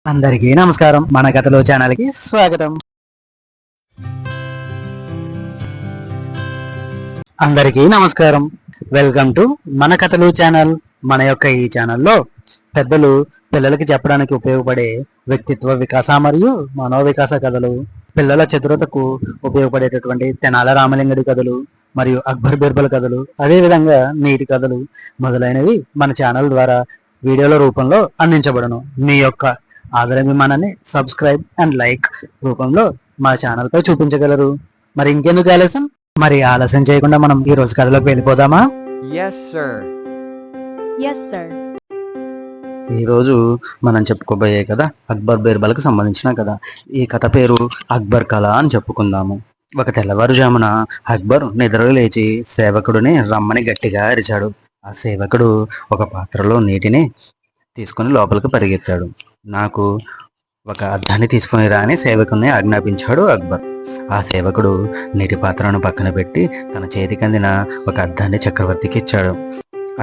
అందరికీ నమస్కారం. మన కథలో ఛానల్కి స్వాగతం. అందరికీ నమస్కారం. వెల్కమ్ టు మన కథలు ఛానల్. మన యొక్క ఈ ఛానల్లో పెద్దలు పిల్లలకి చెప్పడానికి ఉపయోగపడే వ్యక్తిత్వ వికాస మరియు మనోవికాస కథలు, పిల్లల చతురతకు ఉపయోగపడేటటువంటి తెనాల రామలింగడి కథలు మరియు అక్బర్ బీర్బల్ కథలు, అదేవిధంగా నీతి కథలు మొదలైనవి మన ఛానల్ ద్వారా వీడియోల రూపంలో అందించబడను. మీ యొక్క ఆదరాభిమానాన్ని సబ్స్క్రైబ్ అండ్ లైక్ రూపంలో మా ఛానల్ పై చూపించగలరు. మరి ఇంకెందుకు ఆలస్యం చేయకుండా మనం ఈ రోజు కథలోకి వెళ్ళిపోదామా? ఈ రోజు మనం చెప్పుకోబోయే కదా అక్బర్ బీర్బల్కి సంబంధించిన కథ. ఈ కథ పేరు అక్బర్ కళ అని చెప్పుకుందాము. ఒక తెల్లవారుజామున అక్బర్ నిద్రలో లేచి సేవకుడిని రమ్మని గట్టిగా అరిచాడు. ఆ సేవకుడు ఒక పాత్రలో నీటిని తీసుకుని లోపలికి పరిగెత్తాడు. నాకు ఒక అద్దాన్ని తీసుకుని రా అని సేవకుడిని ఆజ్ఞాపించాడు అక్బర్. ఆ సేవకుడు నీటి పాత్రను పక్కన పెట్టి తన చేతికి అందిన ఒక అద్దాన్ని చక్రవర్తికి ఇచ్చాడు.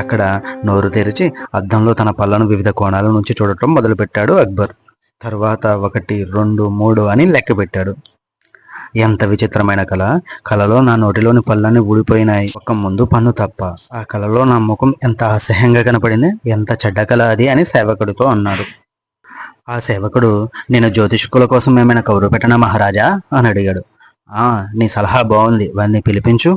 అక్కడ నోరు తెరిచి అద్దంలో తన పళ్ళను వివిధ కోణాల నుంచి చూడటం మొదలుపెట్టాడు అక్బర్. తరువాత 1, 2, 3 అని లెక్క పెట్టాడు. ఎంత విచిత్రమైన కళ! కళలో నా నోటిలోని పళ్ళని ఊడిపోయినాయి, ఒక ముందు పన్ను తప్ప. ఆ కళలో నా ముఖం ఎంత అసహ్యంగా కనపడింది, ఎంత చెడ్డ కళ అది అని సేవకుడితో అన్నాడు. ఆ సేవకుడు, నేను జ్యోతిష్కుల కోసం ఏమైనా కౌరు పెట్టనా మహారాజా అని అడిగాడు. నీ సలహా బాగుంది, వారిని పిలిపించు,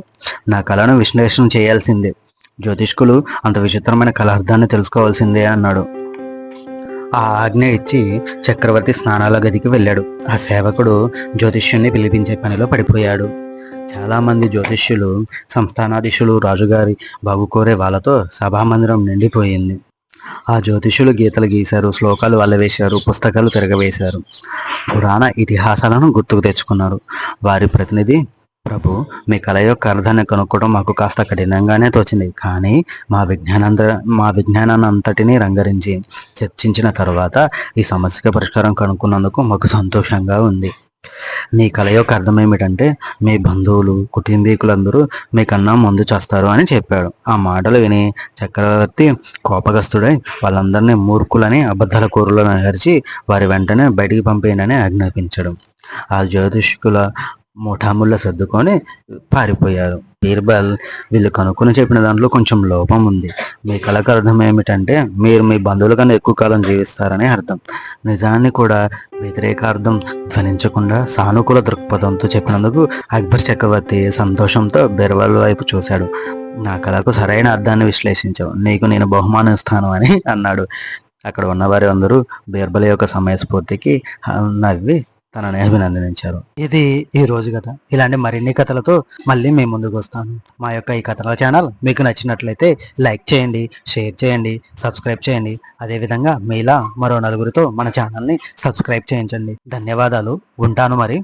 నా కళను విశ్లేషణ చేయాల్సిందే. జ్యోతిష్కులు అంత విచిత్రమైన కళ అర్థాన్ని తెలుసుకోవాల్సిందే అన్నాడు. ఆ ఆజ్ఞ ఇచ్చి చక్రవర్తి స్నానాల గదికి వెళ్ళాడు. ఆ సేవకుడు జ్యోతిష్యుణ్ణి పిలిపించే పనిలో పడిపోయాడు. చాలా మంది జ్యోతిష్యులు, సంస్థానాధీశులు, రాజుగారి బాగు కోరే వాళ్ళతో సభామందిరం నిండిపోయింది. ఆ జ్యోతిష్యులు గీతలు గీశారు, శ్లోకాలు వల్లవేశారు, పుస్తకాలు తిరగవేశారు, పురాణ ఇతిహాసాలను గుర్తుకు తెచ్చుకున్నారు. వారి ప్రతినిధి, ప్రభు, మీ కళ యొక్క అర్థాన్ని కనుక్కోవడం మాకు కాస్త కఠినంగానే తోచింది, కానీ మా విజ్ఞానాన్ని అంతటినీ రంగరించి చర్చించిన తర్వాత ఈ సమస్యకి పరిష్కారం కనుక్కున్నందుకు మాకు సంతోషంగా ఉంది. మీ కళ యొక్క అర్థం ఏమిటంటే మీ బంధువులు, కుటుంబీకులందరూ మీకన్నా ముందు చేస్తారు అని చెప్పాడు. ఆ మాటలు విని చక్రవర్తి కోపగస్తుడై వాళ్ళందరినీ మూర్ఖులని, అబద్ధాల కూరలను అరిచి వారి వెంటనే బయటికి పంపేయనని ఆజ్ఞాపించాడు. ఆ జ్యోతిష్కుల ముఠాముళ్ళ సర్దుకొని పారిపోయారు. బీర్బల్, వీళ్ళు కనుక్కొని చెప్పిన దాంట్లో కొంచెం లోపం ఉంది. మీ కళకు అర్థం ఏమిటంటే మీరు మీ బంధువుల కన్నా ఎక్కువ కాలం జీవిస్తారని అర్థం. నిజాన్ని కూడా వ్యతిరేకార్థం ధ్వనించకుండా సానుకూల దృక్పథంతో చెప్పినందుకు అక్బర్ చక్రవర్తి సంతోషంతో బీర్బల్ వైపు చూశాడు. నా కళకు సరైన అర్థాన్ని విశ్లేషించావు, నీకు నేను బహుమానం ఇస్తాను అని అన్నాడు. అక్కడ ఉన్నవారి అందరూ బీర్బల్ యొక్క సమయస్ఫూర్తికి నవ్వి తనని అభినందించారు. ఇది ఈ రోజు కథ. ఇలాంటి మరిన్ని కథలతో మళ్ళీ మేము ముందుకు వస్తాను. మా యొక్క ఈ కథల ఛానల్ మీకు నచ్చినట్లయితే లైక్ చేయండి, షేర్ చేయండి, సబ్స్క్రైబ్ చేయండి. అదేవిధంగా మీలా మరో నలుగురితో మన ఛానల్ని సబ్స్క్రైబ్ చేయించండి. ధన్యవాదాలు. ఉంటాను మరి.